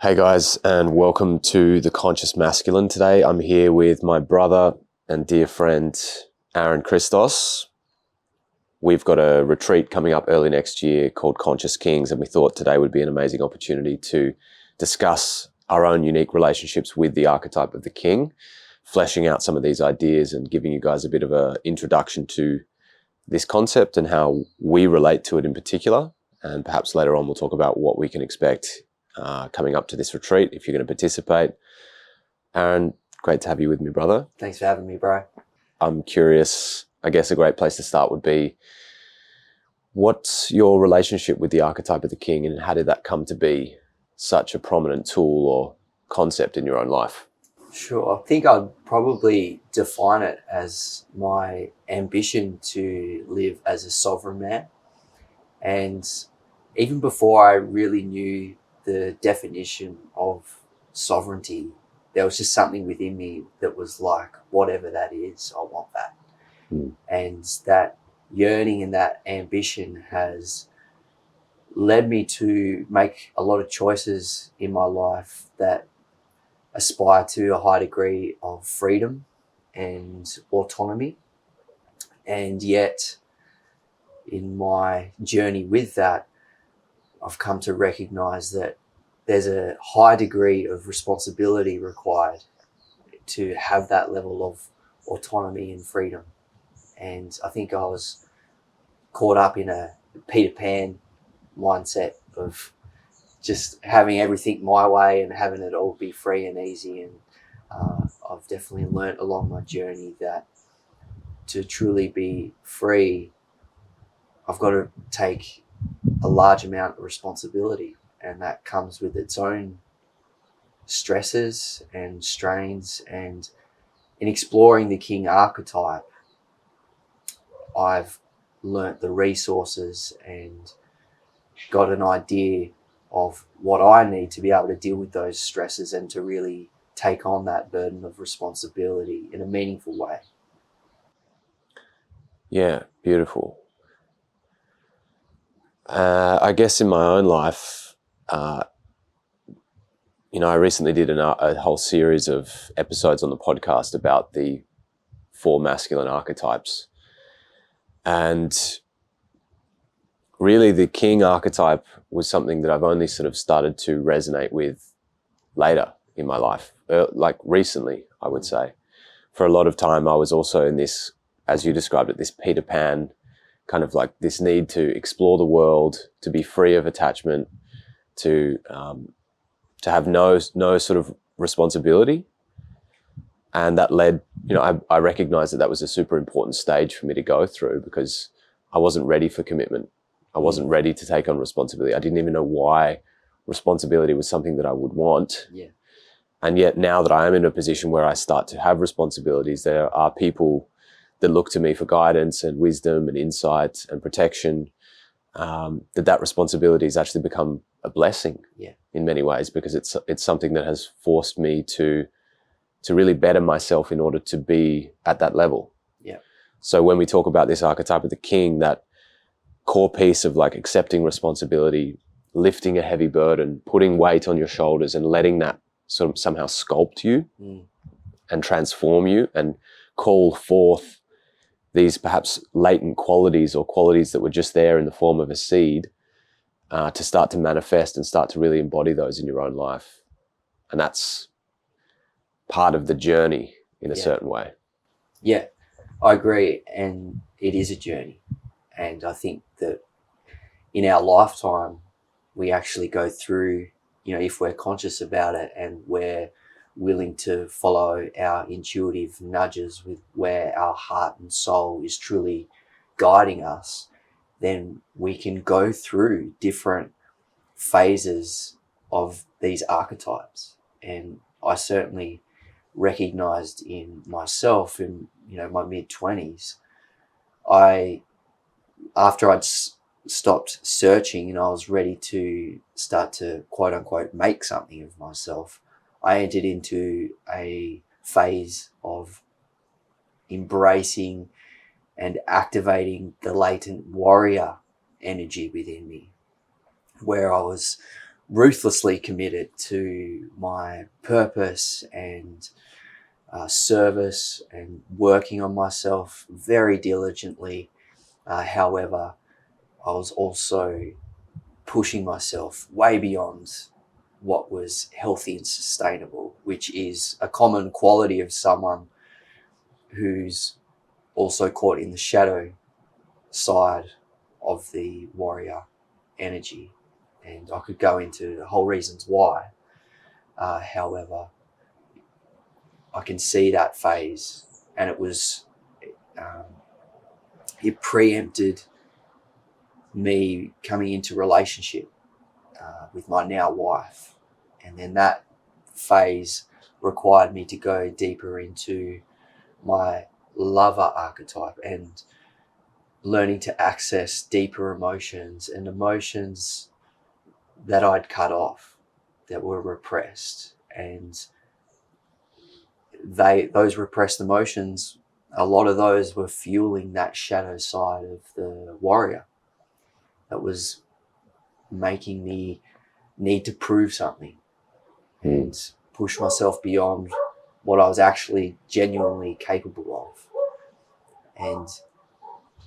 Hey guys, and welcome to The Conscious Masculine. Today I'm here with my brother and dear friend, Aaron Christos. We've got a retreat coming up early next year called Conscious Kings, and we thought today would be an amazing opportunity to discuss our own unique relationships with the archetype of the king, fleshing out some of these ideas and giving you guys a bit of an introduction to this concept and how we relate to it in particular. And perhaps later on we'll talk about what we can expect coming up to this retreat if you're going to participate. Aaron, great to have you with me, brother. Thanks for having me, bro. I'm curious, I guess a great place to start would be, what's your relationship with the archetype of the king, and how did that come to be such a prominent tool or concept in your own life? Sure. I think I'd probably define it as my ambition to live as a sovereign man. And even before I really knew the definition of sovereignty, there was just something within me that was like, whatever that is, I want that. And that yearning and that ambition has led me to make a lot of choices in my life that aspire to a high degree of freedom and autonomy. And yet, in my journey with that, I've come to recognize that there's a high degree of responsibility required to have that level of autonomy and freedom. And I think I was caught up in a Peter Pan mindset of just having everything my way and having it all be free and easy. And I've definitely learnt along my journey that to truly be free, I've got to take a large amount of responsibility, and that comes with its own stresses and strains. And in exploring the king archetype, I've learnt the resources and got an idea of what I need to be able to deal with those stresses and to really take on that burden of responsibility in a meaningful way. Yeah, beautiful. I guess in my own life, I recently did a whole series of episodes on the podcast about the 4 masculine archetypes. And really the king archetype was something that I've only sort of started to resonate with later in my life, like recently, I would say. For a lot of time, I was also in this, as you described it, this Peter Pan, kind of like this need to explore the world, to be free of attachment, to have no sort of responsibility. And that led, I recognized that was a super important stage for me to go through, because I wasn't ready for commitment. I wasn't ready to take on responsibility. I didn't even know why responsibility was something that I would want. Yeah. And yet now that I am in a position where I start to have responsibilities, there are people that look to me for guidance and wisdom and insight and protection, that responsibility has actually become a blessing in many ways, because it's something that has forced me to really better myself in order to be at that level. Yeah. So when we talk about this archetype of the king, that core piece of like accepting responsibility, lifting a heavy burden, putting weight on your shoulders and letting that sort of somehow sculpt you and transform you and call forth these perhaps latent qualities or qualities that were just there in the form of a seed, to start to manifest and start to really embody those in your own life. And that's part of the journey in a certain way. Yeah, I agree. And it is a journey. And I think that in our lifetime, we actually go through, if we're conscious about it and we're willing to follow our intuitive nudges with where our heart and soul is truly guiding us, then we can go through different phases of these archetypes. And I certainly recognized in myself in, my mid-20s, after I'd stopped searching and I was ready to start to quote unquote make something of myself, I entered into a phase of embracing and activating the latent warrior energy within me, where I was ruthlessly committed to my purpose and service and working on myself very diligently. However, I was also pushing myself way beyond what was healthy and sustainable, which is a common quality of someone who's also caught in the shadow side of the warrior energy. And I could go into the whole reasons why. However, I can see that phase, and it preempted me coming into relationship with my now wife. And then that phase required me to go deeper into my lover archetype and learning to access deeper emotions and emotions that I'd cut off, that were repressed. And those repressed emotions, a lot of those were fueling that shadow side of the warrior that was making me need to prove something and push myself beyond what I was actually genuinely capable of. And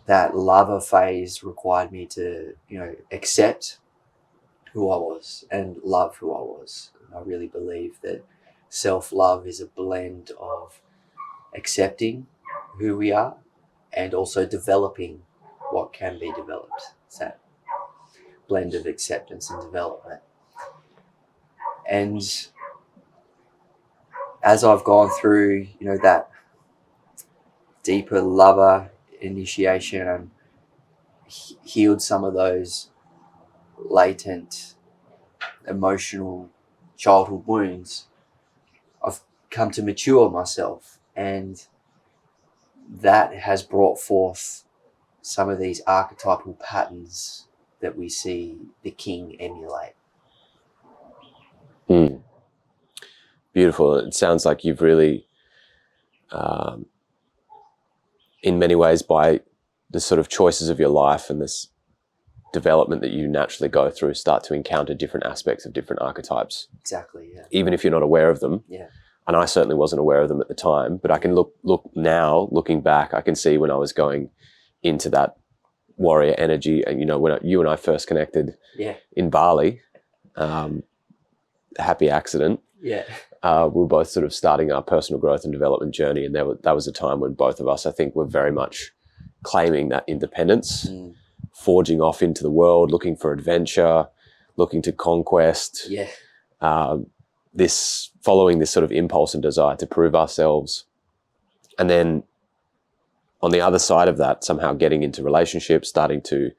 that lover phase required me to, accept who I was and love who I was. And I really believe that self-love is a blend of accepting who we are and also developing what can be developed. It's that blend of acceptance and development. And as I've gone through, that deeper lover initiation and healed some of those latent emotional childhood wounds, I've come to mature myself, and that has brought forth some of these archetypal patterns that we see the king emulate. Beautiful. It sounds like you've really, in many ways, by the sort of choices of your life and this development that you naturally go through, start to encounter different aspects of different archetypes. Exactly, yeah. Even if you're not aware of them. Yeah. And I certainly wasn't aware of them at the time, but I can look now, looking back, I can see when I was going into that warrior energy. And, when you and I first connected in Bali, happy accident. Yeah. We were both sort of starting our personal growth and development journey. And that was a time when both of us, I think, were very much claiming that independence, forging off into the world, looking for adventure, looking to conquest. Yeah. Following this sort of impulse and desire to prove ourselves. And then on the other side of that, somehow getting into relationships, starting to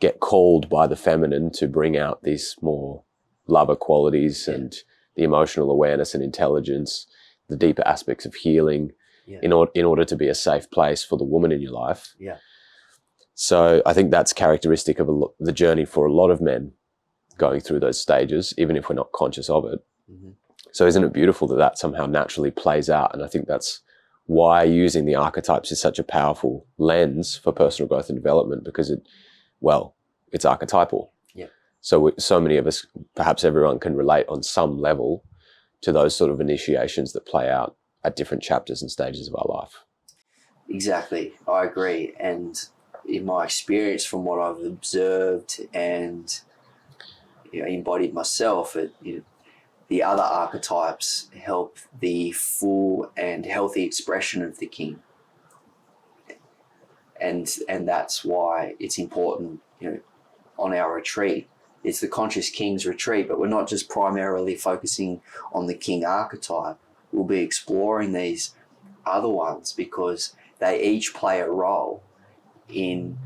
get called by the feminine to bring out these more lover qualities and the emotional awareness and intelligence, the deeper aspects of healing in order to be a safe place for the woman in your life. Yeah. So I think that's characteristic of the journey for a lot of men going through those stages, even if we're not conscious of it. Mm-hmm. So isn't it beautiful that somehow naturally plays out? And I think that's why using the archetypes is such a powerful lens for personal growth and development, because it's archetypal. Yeah. So many of us, perhaps everyone, can relate on some level to those sort of initiations that play out at different chapters and stages of our life. Exactly. I agree. And in my experience, from what I've observed and embodied myself, the other archetypes help the full and healthy expression of the king. And that's why it's important, on our retreat. It's the Conscious King's retreat, but we're not just primarily focusing on the king archetype. We'll be exploring these other ones because they each play a role in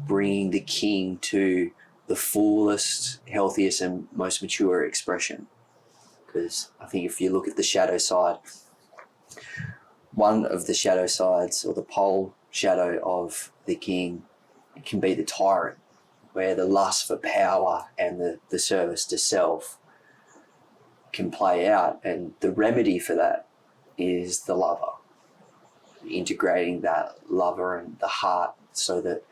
bringing the king to the fullest, healthiest, and most mature expression. Because I think if you look at the shadow side, one of the shadow sides, or the pole shadow of the king, it can be the tyrant, where the lust for power and the service to self can play out. And the remedy for that is the lover, integrating that lover and the heart so that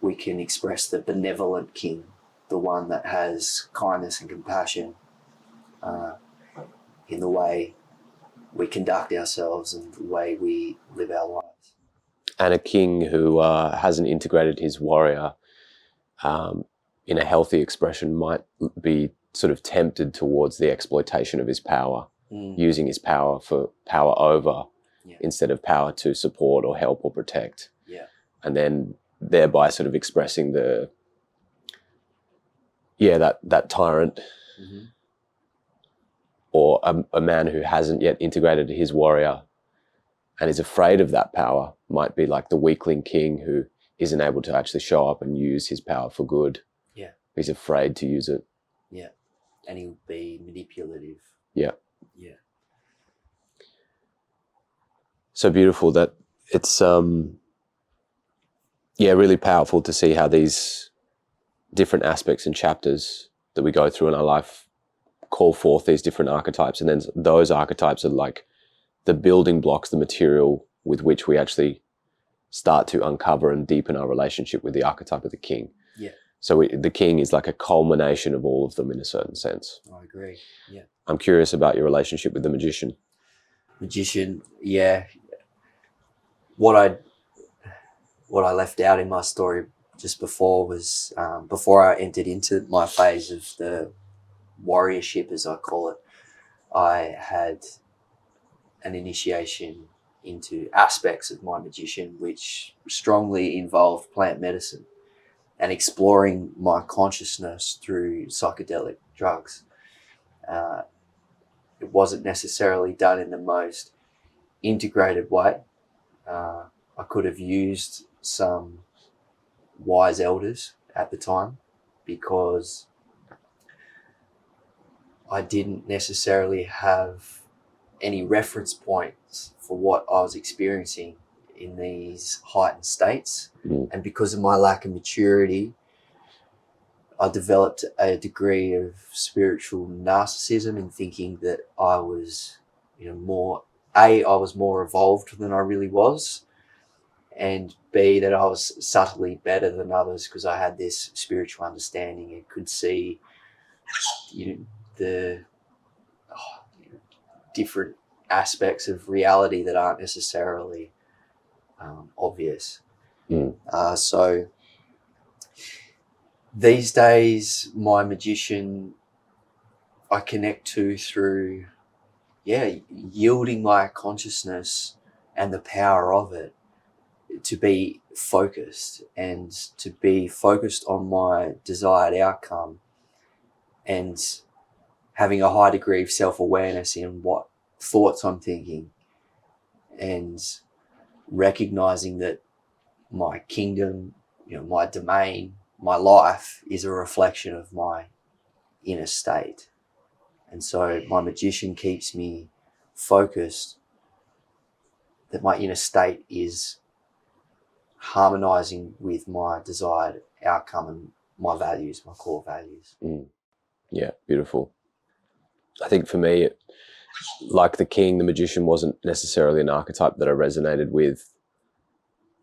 we can express the benevolent king the one that has kindness and compassion in the way we conduct ourselves and the way we live our lives. And a king who hasn't integrated his warrior in a healthy expression might be sort of tempted towards the exploitation of his power, using his power for power over instead of power to support or help or protect. Yeah. And then thereby sort of expressing that tyrant or a man who hasn't yet integrated his warrior and is afraid of that power might be like the weakling king who isn't able to actually show up and use his power for good. Yeah. He's afraid to use it. Yeah. And he'll be manipulative. Yeah. Yeah. So beautiful that it's really powerful to see how these different aspects and chapters that we go through in our life call forth these different archetypes, and then those archetypes are like the building blocks, the material with which we actually start to uncover and deepen our relationship with the archetype of the king. Yeah. So the king is like a culmination of all of them in a certain sense. I agree. Yeah. I'm curious about your relationship with the magician. Magician, yeah. What I left out in my story just before was before I entered into my phase of the warriorship, as I call it, I had an initiation into aspects of my magician which strongly involved plant medicine and exploring my consciousness through psychedelic drugs. It wasn't necessarily done in the most integrated way. I could have used some wise elders at the time because I didn't necessarily have any reference points for what I was experiencing in these heightened states. And because of my lack of maturity, I developed a degree of spiritual narcissism in thinking that I was, I was more evolved than I really was, and B, that I was subtly better than others because I had this spiritual understanding and could see, the different aspects of reality that aren't necessarily obvious. So these days, my magician I connect to through, yielding my consciousness and the power of it to be focused and to be focused on my desired outcome and having a high degree of self-awareness in what thoughts I'm thinking and recognizing that my kingdom, my domain, my life is a reflection of my inner state. And so my magician keeps me focused that my inner state is harmonizing with my desired outcome and my values, my core values. Yeah, beautiful. I think for me, like the king, the magician wasn't necessarily an archetype that I resonated with.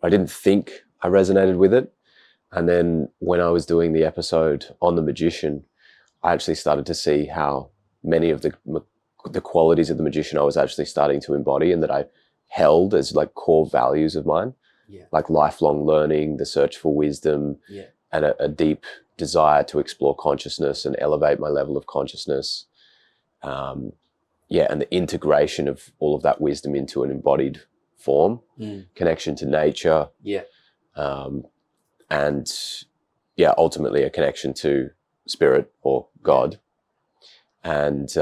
I didn't think I resonated with it. And then when I was doing the episode on the magician, I actually started to see how many of the qualities of the magician I was actually starting to embody and that I held as like core values of mine, like lifelong learning, the search for wisdom, and a deep desire to explore consciousness and elevate my level of consciousness. And the integration of all of that wisdom into an embodied form, connection to nature, and ultimately a connection to spirit or God. And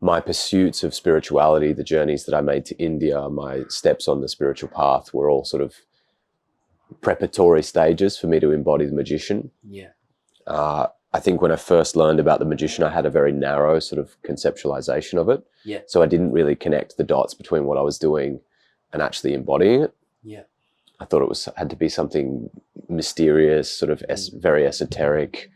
my pursuits of spirituality, the journeys that I made to India, my steps on the spiritual path were all sort of preparatory stages for me to embody the magician. I think when I first learned about the magician, I had a very narrow sort of conceptualization of it. So I didn't really connect the dots between what I was doing and actually embodying it. I thought it had to be something mysterious, sort of very esoteric,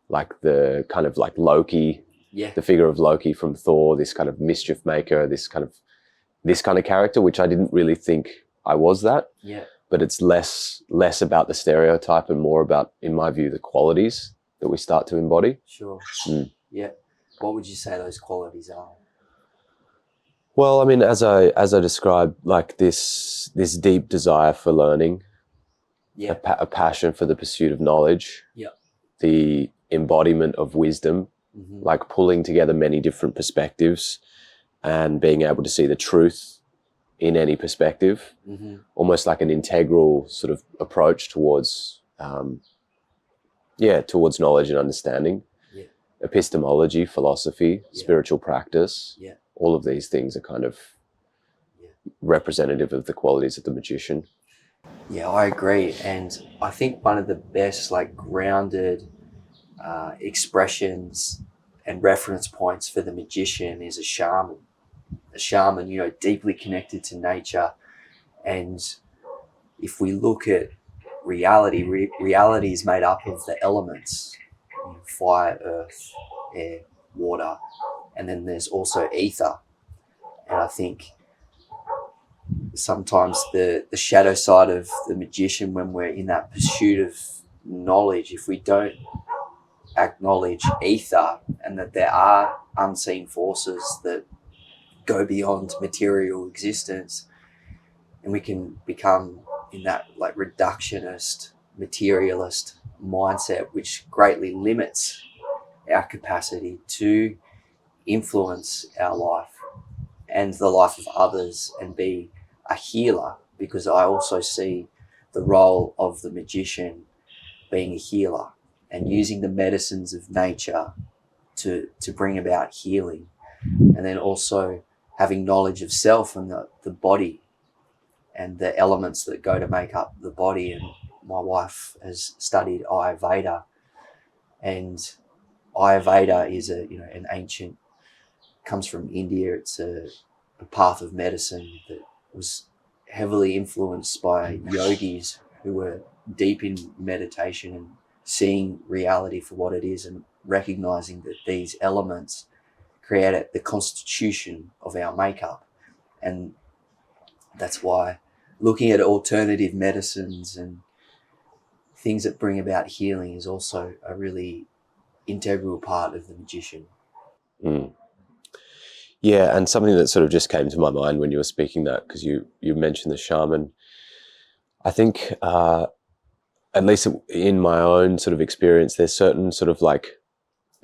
like the kind of like Loki, the figure of Loki from Thor, this kind of mischief maker, this kind of character, which I didn't really think I was that. but it's less about the stereotype and more about, in my view, the qualities that we start to embody. Sure. Mm. Yeah. What would you say those qualities are? Well, I mean, as I described, like this deep desire for learning, Yeah. a passion for the pursuit of knowledge, Yeah. the embodiment of wisdom, like pulling together many different perspectives and being able to see the truth in any perspective, almost like an integral sort of approach towards, towards knowledge and understanding. Yeah. Epistemology, philosophy, spiritual practice, all of these things are kind of representative of the qualities of the magician. Yeah, I agree. And I think one of the best, like, grounded expressions and reference points for the magician is a shaman. A shaman, you know, deeply connected to nature. And if we look at reality, reality is made up of the elements: fire, earth, air, water, and then there's also ether. And I think sometimes the shadow side of the magician, when we're in that pursuit of knowledge, if we don't acknowledge ether and that there are unseen forces that go beyond material existence, and we can become in that like reductionist, materialist mindset, which greatly limits our capacity to influence our life and the life of others and be a healer, because I also see the role of the magician being a healer and using the medicines of nature to bring about healing, and then also having knowledge of self and the body and the elements that go to make up the body. And my wife has studied Ayurveda, and Ayurveda is an ancient, comes from India. It's a path of medicine that was heavily influenced by yogis who were deep in meditation and seeing reality for what it is and recognizing that these elements create the constitution of our makeup. And that's why looking at alternative medicines and things that bring about healing is also a really integral part of the magician. Mm. Yeah, and something that sort of just came to my mind when you were speaking that, because you mentioned the shaman. I think, at least in my own sort of experience, there's certain sort of like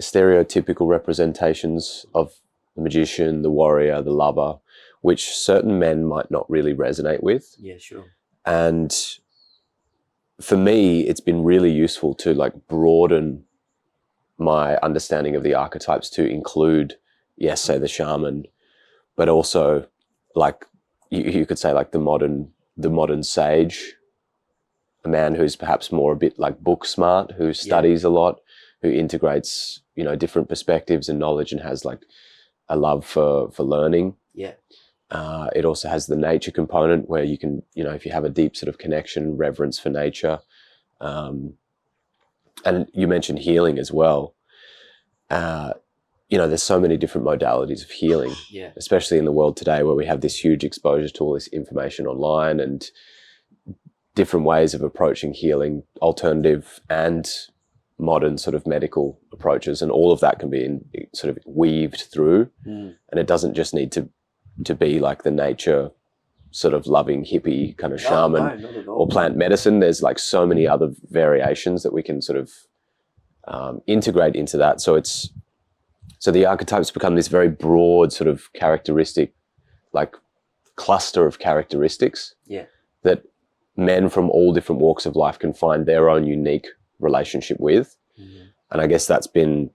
stereotypical representations of the magician, the warrior, the lover, which certain men might not really resonate with. Yeah, sure. And for me, it's been really useful to like broaden my understanding of the archetypes to include, yes, say the shaman, but also like you could say like the modern sage, a man who's perhaps more a bit like book smart, who studies a lot, who integrates, different perspectives and knowledge and has like a love for learning. Yeah. It also has the nature component where you can, if you have a deep sort of connection, reverence for nature. And you mentioned healing as well. There's so many different modalities of healing, especially in the world today where we have this huge exposure to all this information online and different ways of approaching healing, alternative and modern sort of medical approaches. And all of that can be sort of weaved through. And it doesn't just need to be like the nature sort of loving hippie kind of shaman or plant medicine. There's like so many other variations that we can sort of integrate into that. So the archetypes become this very broad sort of characteristic, like cluster of characteristics that men from all different walks of life can find their own unique relationship with. And I guess that's been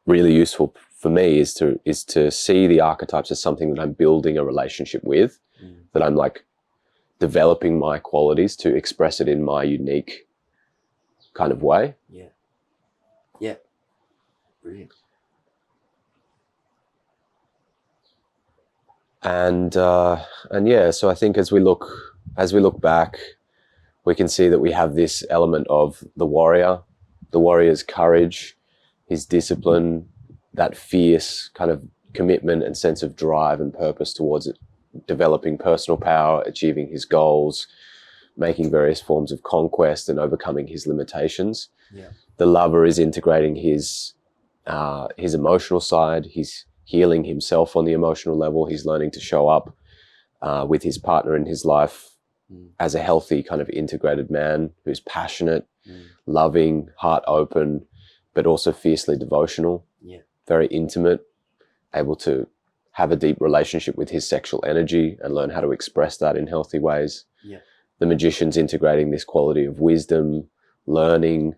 really useful for me is to see the archetypes as something that I'm building a relationship with, that I'm like developing my qualities to express it in my unique kind of way. Yeah. Brilliant. And yeah, so I think as we look back, we can see that we have this element of the warrior's courage, his discipline, that fierce kind of commitment and sense of drive and purpose towards it, developing personal power, achieving his goals, making various forms of conquest and overcoming his limitations. Yeah. The lover is integrating his emotional side. He's healing himself on the emotional level. He's learning to show up with his partner in his life as a healthy kind of integrated man who's passionate, loving, heart open, but also fiercely devotional, very intimate, able to have a deep relationship with his sexual energy and learn how to express that in healthy ways. The magician's integrating this quality of wisdom, learning,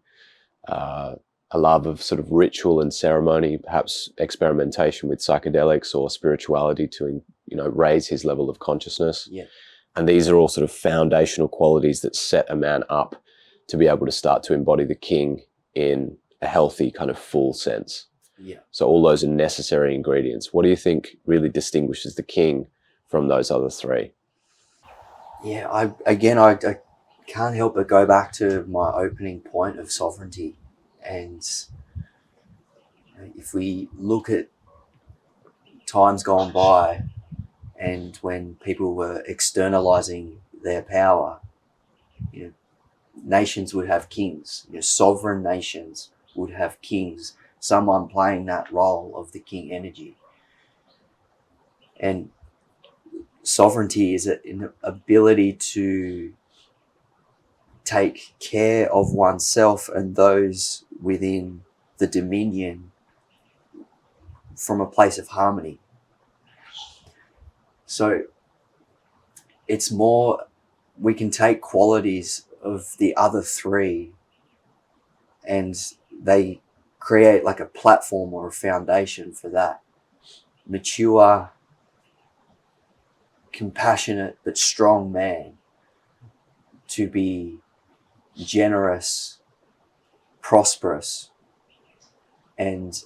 a love of sort of ritual and ceremony, perhaps experimentation with psychedelics or spirituality to, raise his level of consciousness. And these are all sort of foundational qualities that set a man up to be able to start to embody the king in a healthy kind of full sense. So all those are necessary ingredients. What do you think really distinguishes the king from those other three? I can't help but go back to my opening point of sovereignty. And if we look at times gone by and when people were externalizing their power, nations would have kings, sovereign nations would have kings, someone playing that role of the king energy. And sovereignty is an ability to take care of oneself and those within the dominion from a place of harmony. So it's more, we can take qualities of the other three and they create like a platform or a foundation for that. Mature, compassionate, but strong man to be generous, prosperous, and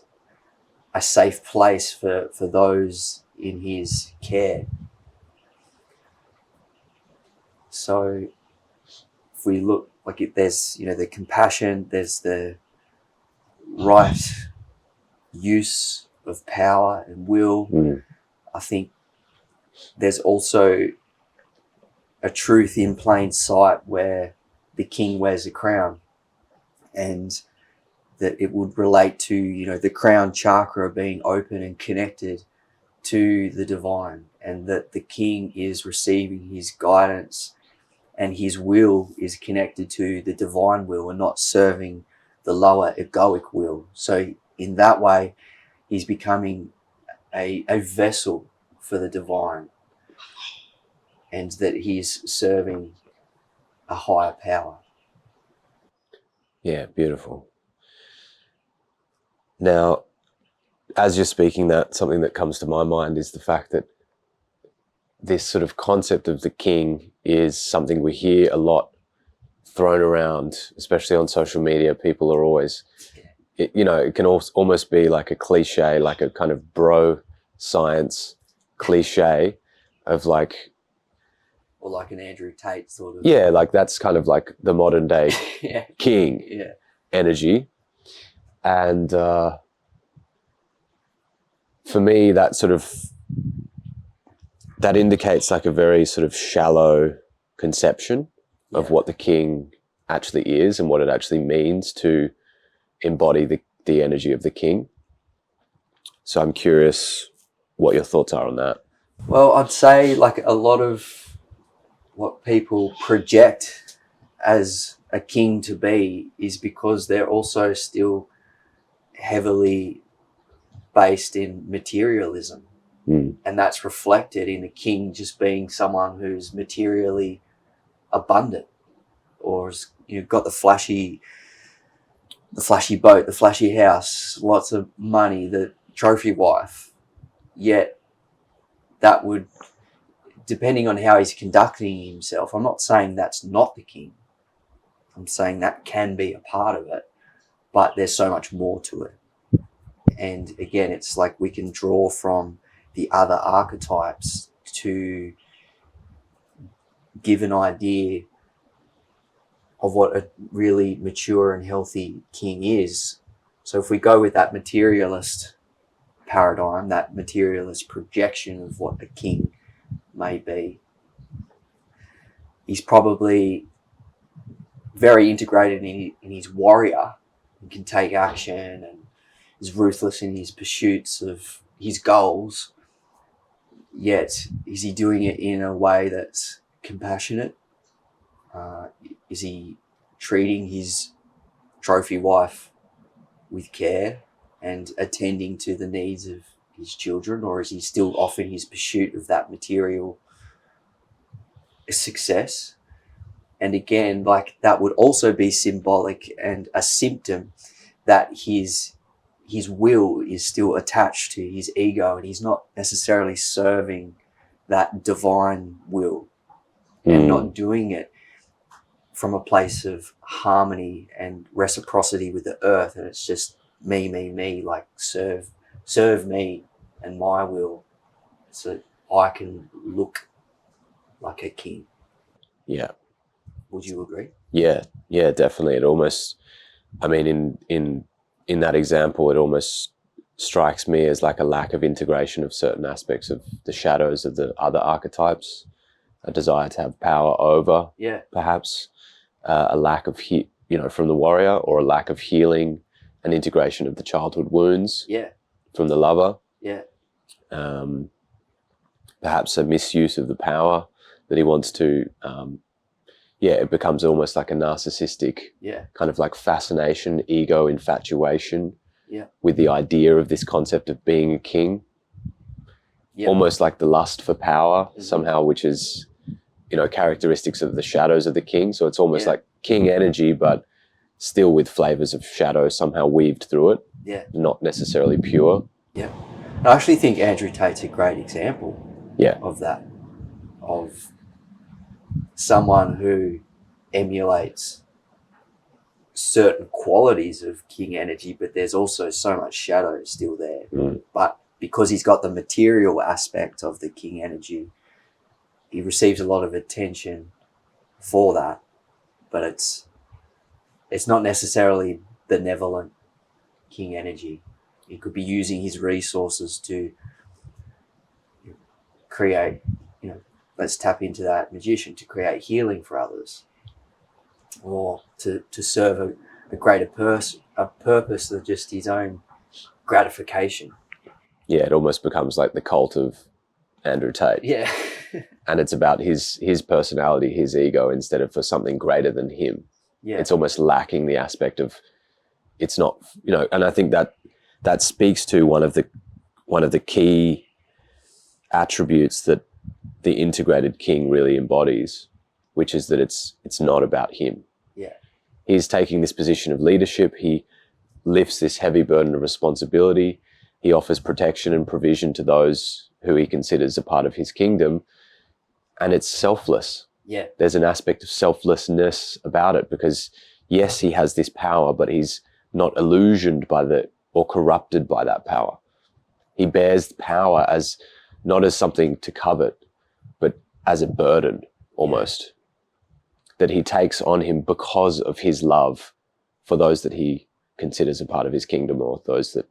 a safe place for those in his care. So if we look there's, the compassion, there's the right use of power and will. I think there's also a truth in plain sight where the king wears a crown, and that it would relate to, the crown chakra being open and connected to the divine, and that the king is receiving his guidance and his will is connected to the divine will and not serving the lower egoic will. So in that way, he's becoming a vessel for the divine, and that he's serving a higher power. Yeah, beautiful. Now, as you're speaking that, something that comes to my mind is the fact that this sort of concept of the king is something we hear a lot thrown around, especially on social media. People are always, it can almost be like a cliche, like a kind of bro science cliche of like, or like an Andrew Tate sort of. Yeah, like that's kind of like the modern day king energy. And for me, that indicates like a very sort of shallow conception of what the king actually is and what it actually means to embody the energy of the king. So I'm curious what your thoughts are on that. Well, I'd say like a lot of what people project as a king to be is because they're also still heavily based in materialism. And that's reflected in the king just being someone who's materially abundant, or has got the flashy boat, the flashy house, lots of money, the trophy wife. Yet that would, depending on how he's conducting himself, I'm not saying that's not the king. I'm saying that can be a part of it, but there's so much more to it. And again, it's like we can draw from the other archetypes to give an idea of what a really mature and healthy king is. So if we go with that materialist paradigm, that materialist projection of what a king may be, he's probably very integrated in his warrior and can take action and is ruthless in his pursuits of his goals. Yet, is he doing it in a way that's compassionate? Is he treating his trophy wife with care and attending to the needs of his children, or is he still off in his pursuit of that material success? And again, like, that would also be symbolic and a symptom that his will is still attached to his ego, and he's not necessarily serving that divine will and not doing it from a place of harmony and reciprocity with the earth. And it's just me, like serve me and my will so I can look like a king. Yeah. Would you agree? Yeah, definitely. It almost, I mean, in that example, it almost strikes me as like a lack of integration of certain aspects of the shadows of the other archetypes, a desire to have power over, perhaps, a lack of, from the warrior, or a lack of healing and integration of the childhood wounds from the lover. Perhaps a misuse of the power that he wants to, it becomes almost like a narcissistic kind of like fascination, ego infatuation with the idea of this concept of being a king. Almost like the lust for power somehow, which is, characteristics of the shadows of the king. So it's almost like king energy, but still with flavors of shadow somehow weaved through it, not necessarily pure. I actually think Andrew Tate's a great example of that, of someone who emulates certain qualities of king energy, but there's also so much shadow still there. But because he's got the material aspect of the king energy, he receives a lot of attention for that, but it's not necessarily benevolent king energy. He could be using his resources to create, let's tap into that magician, to create healing for others, or to serve a greater purpose than just his own gratification. Yeah, it almost becomes like the cult of Andrew Tate. Yeah. And it's about his personality, his ego, instead of for something greater than him. Yeah. It's almost lacking the aspect of, it's not, and I think that speaks to one of the key attributes that the integrated king really embodies, which is that it's not about him. Yeah. He's taking this position of leadership. He lifts this heavy burden of responsibility. He offers protection and provision to those who he considers a part of his kingdom. And it's selfless. Yeah. There's an aspect of selflessness about it, because yes, he has this power, but he's not illusioned by or corrupted by that power. He bears power as not as something to covet, but as a burden almost, that he takes on him because of his love for those that he considers a part of his kingdom, or those that,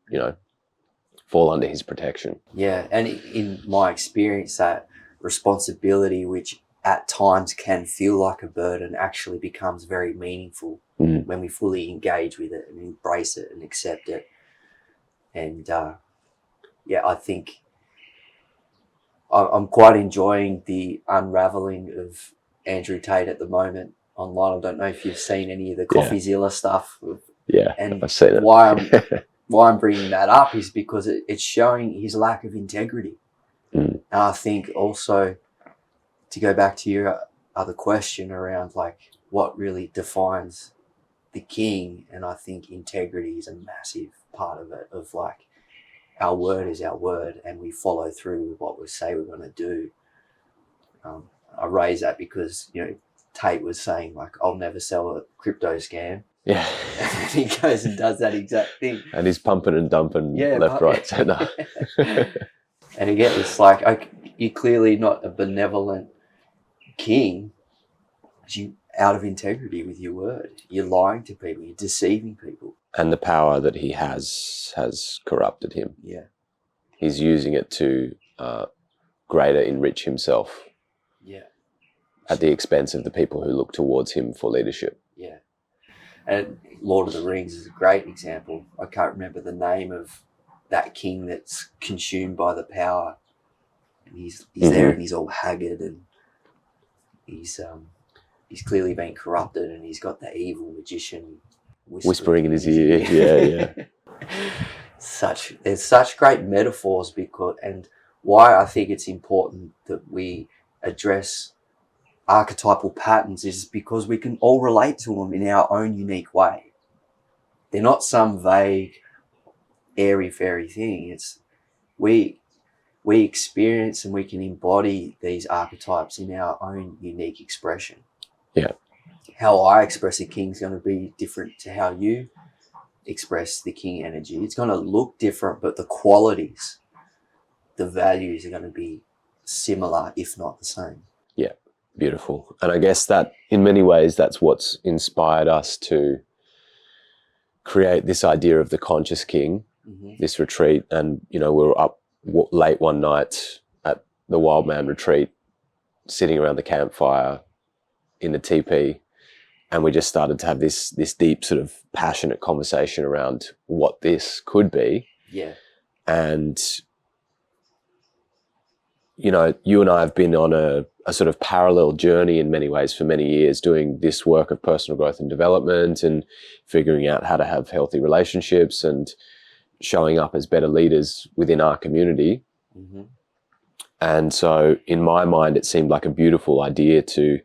fall under his protection. Yeah. And in my experience, that responsibility, which at times can feel like a burden, actually becomes very meaningful when we fully engage with it and embrace it and accept it. And I think I'm quite enjoying the unraveling of Andrew Tate at the moment online. I don't know if you've seen any of the CoffeeZilla stuff. And I've seen it. Why I'm bringing that up is because it's showing his lack of integrity. And I think also, to go back to your other question around like what really defines the king, and I think integrity is a massive part of it, of like, our word is our word and we follow through with what we say we're going to do. I raise that because, Tate was saying like, I'll never sell a crypto scam. Yeah. And he goes and does that exact thing. And he's pumping and dumping left, right, centre. And again, it's like, okay, you're clearly not a benevolent king. You're out of integrity with your word. You're lying to people. You're deceiving people. And the power that he has corrupted him. Yeah. He's using it to greater enrich himself. Yeah. at the expense of the people who look towards him for leadership. Yeah. And Lord of the Rings is a great example. I can't remember the name of that king that's consumed by the power. And he's there and he's all haggard and he's clearly been corrupted and he's got the evil magician whispering in his ear. Yeah. There's such great metaphors and why I think it's important that we address archetypal patterns is because we can all relate to them in our own unique way. They're not some vague, airy-fairy thing. It's we experience and we can embody these archetypes in our own unique expression. Yeah. How I express a king is going to be different to how you express the king energy. It's going to look different, but the qualities, the values are going to be similar, if not the same. Yeah, beautiful. And I guess that in many ways, that's what's inspired us to create this idea of the conscious king, this retreat. And, we were up late one night at the Wild Man retreat, sitting around the campfire in the teepee, and we just started to have this deep sort of passionate conversation around what this could be. Yeah. And, you and I have been on a sort of parallel journey in many ways for many years, doing this work of personal growth and development and figuring out how to have healthy relationships and showing up as better leaders within our community. Mm-hmm. And so in my mind, it seemed like a beautiful idea to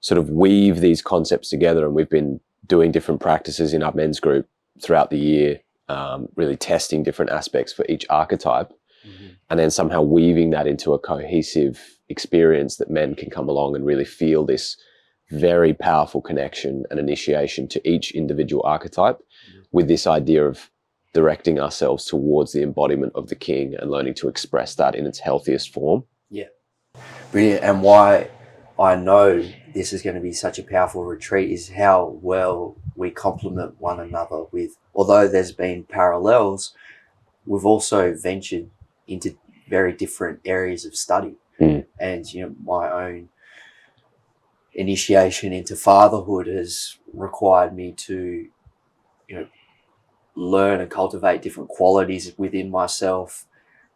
sort of weave these concepts together. And we've been doing different practices in our men's group throughout the year, really testing different aspects for each archetype, and then somehow weaving that into a cohesive experience that men can come along and really feel this very powerful connection and initiation to each individual archetype, with this idea of directing ourselves towards the embodiment of the king and learning to express that in its healthiest form. Yeah. Brilliant. And why I know this is going to be such a powerful retreat is how well we complement one another with, although there's been parallels, we've also ventured into very different areas of study. And, my own initiation into fatherhood has required me to, learn and cultivate different qualities within myself.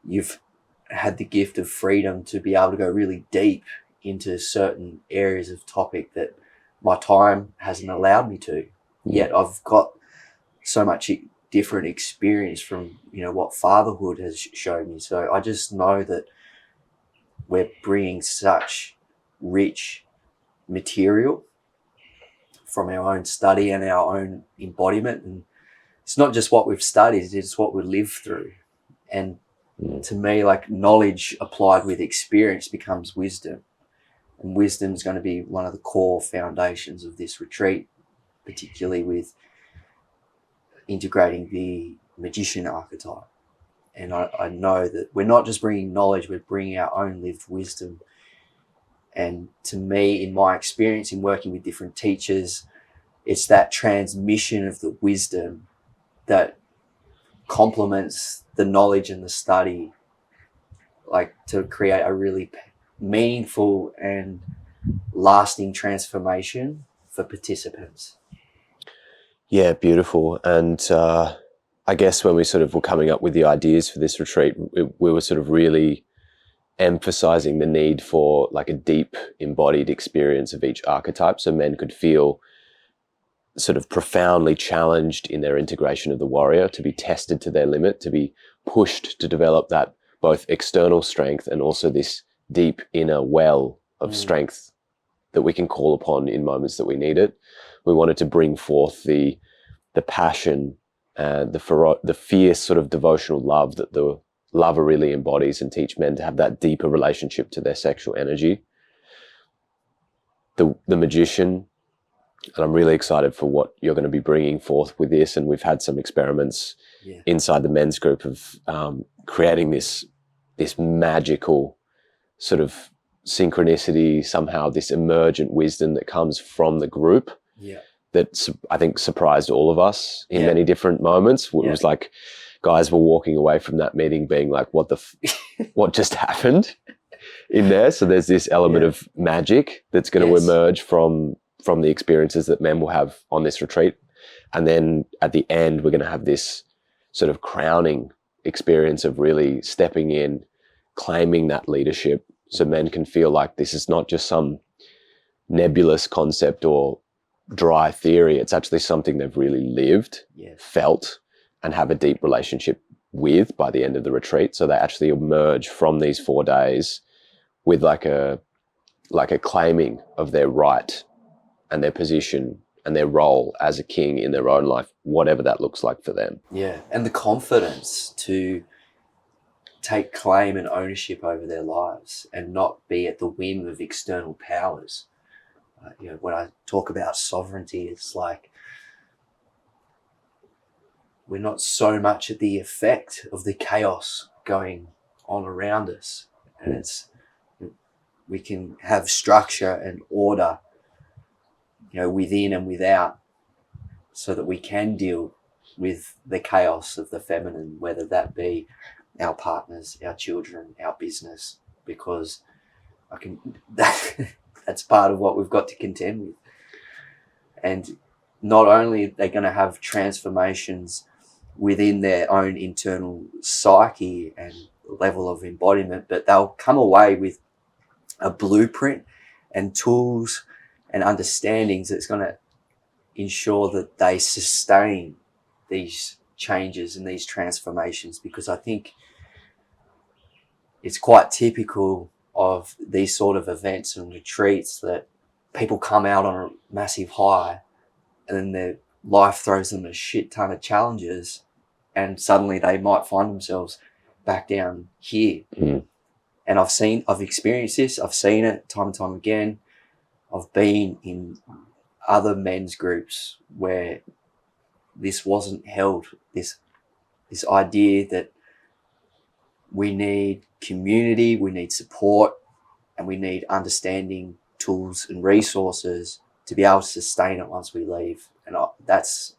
You've had the gift of freedom to be able to go really deep into certain areas of topic that my time hasn't allowed me to. Yet I've got so much different experience from, what fatherhood has shown me. So I just know that we're bringing such rich material from our own study and our own embodiment. And it's not just what we've studied, it's what we live through. And to me, like, knowledge applied with experience becomes wisdom. And wisdom is going to be one of the core foundations of this retreat, particularly with integrating the magician archetype. And I know that we're not just bringing knowledge, we're bringing our own lived wisdom. And to me, in my experience in working with different teachers, it's that transmission of the wisdom that complements the knowledge and the study, like, to create a really meaningful and lasting transformation for participants. Yeah, beautiful. And I guess when we sort of were coming up with the ideas for this retreat, we were sort of really emphasizing the need for like a deep embodied experience of each archetype, so men could feel sort of profoundly challenged in their integration of the warrior, to be tested to their limit, to be pushed to develop that both external strength and also this deep inner well of strength that we can call upon in moments that we need it. We wanted to bring forth the passion and the fierce sort of devotional love that the lover really embodies, and teach men to have that deeper relationship to their sexual energy. The magician, and I'm really excited for what you're going to be bringing forth with this. And we've had some experiments inside the men's group of creating this magical sort of synchronicity, somehow this emergent wisdom that comes from the group. That I think surprised all of us in many different moments. It was like guys were walking away from that meeting being like, what just happened? in there. So there's this element of magic that's going to emerge from the experiences that men will have on this retreat. And then at the end, we're going to have this sort of crowning experience of really stepping in, claiming that leadership, so men can feel like this is not just some nebulous concept or dry theory. It's actually something they've really lived, felt, and have a deep relationship with by the end of the retreat. So they actually emerge from these 4 days with like a claiming of their right and their position and their role as a king in their own life, whatever that looks like for them. Yeah, and the confidence to take claim and ownership over their lives and not be at the whim of external powers. When I talk about sovereignty, it's like we're not so much at the effect of the chaos going on around us, and we can have structure and order, within and without, so that we can deal with the chaos of the feminine, whether that be our partners, our children, our business, because that's part of what we've got to contend with. And not only are they going to have transformations within their own internal psyche and level of embodiment, but they'll come away with a blueprint and tools and understandings that's going to ensure that they sustain these changes and these transformations, because I think it's quite typical of these sort of events and retreats that people come out on a massive high and then their life throws them a shit ton of challenges and suddenly they might find themselves back down here. Mm. And I've experienced this. I've seen it time and time again. I've been in other men's groups where this wasn't held, this idea that we need community, we need support, and we need understanding, tools and resources to be able to sustain it once we leave. And that's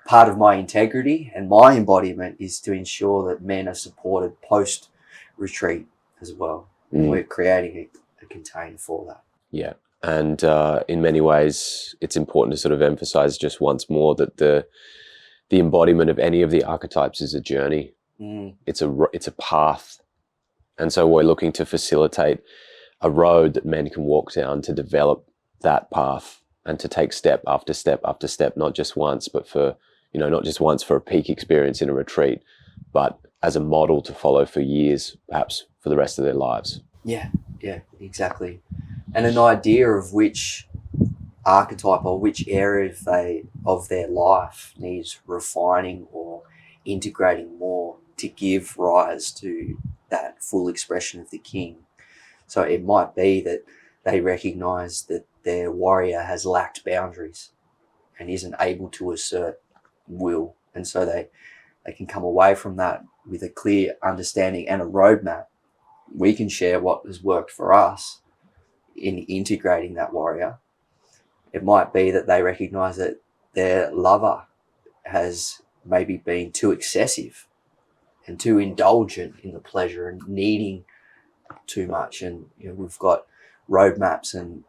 part of my integrity, and my embodiment is to ensure that men are supported post-retreat as well. Mm. We're creating a container for that. Yeah. And in many ways, it's important to sort of emphasize just once more that the embodiment of any of the archetypes is a journey. Mm. It's a path. And so we're looking to facilitate a road that men can walk down to develop that path and to take step after step after step, not just once, but not just once for a peak experience in a retreat, but as a model to follow for years, perhaps for the rest of their lives. Yeah, exactly. And an idea of which archetype or which area of their life needs refining or integrating more to give rise to that full expression of the king. So it might be that they recognize that their warrior has lacked boundaries and isn't able to assert will. And so they can come away from that with a clear understanding and a roadmap. We can share what has worked for us in integrating that warrior. It might be that they recognize that their lover has maybe been too excessive and too indulgent in the pleasure and needing too much. And we've got roadmaps and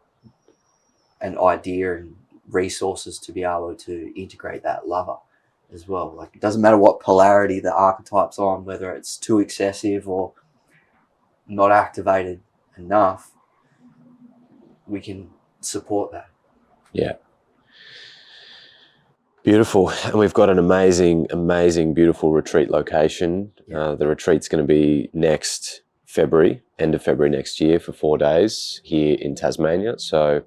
an idea and resources to be able to integrate that lover as well. Like, it doesn't matter what polarity the archetype's on, whether it's too excessive or not activated enough, we can support that. Yeah. Beautiful. And we've got an amazing, beautiful retreat location. Yeah. The retreat's going to be next February, end of February next year, for 4 days here in Tasmania. So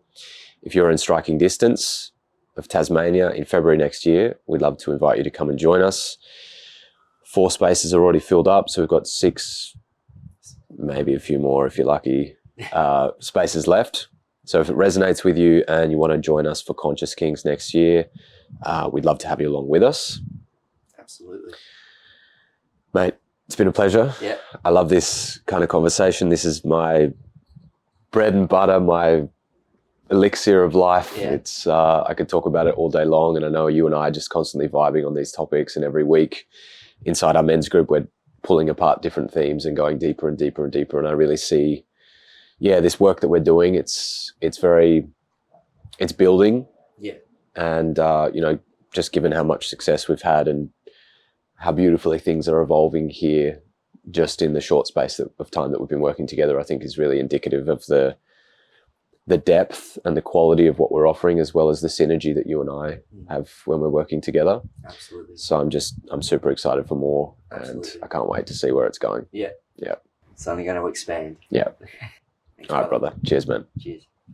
if you're in striking distance of Tasmania in February next year, we'd love to invite you to come and join us. 4 spaces are already filled up. So we've got 6, maybe a few more if you're lucky, spaces left. So if it resonates with you and you want to join us for Conscious Kings next year, we'd love to have you along with us. Absolutely. Mate, it's been a pleasure. Yeah. I love this kind of conversation. This is my bread and butter, my elixir of life. Yeah. It's I could talk about it all day long, and I know you and I are just constantly vibing on these topics, and every week inside our men's group we're pulling apart different themes and going deeper and deeper and deeper, and I really see yeah, this work that we're doing, it's building. Yeah. And, you know, just given how much success we've had and how beautifully things are evolving here just in the short space of time that we've been working together, I think is really indicative of the depth and the quality of what we're offering, as well as the synergy that you and I have when we're working together. Absolutely. So I'm super excited for more. Absolutely. And I can't wait to see where it's going. Yeah. Yeah. It's only going to expand. Yeah. Thanks, All right, brother. Cheers, man. Cheers.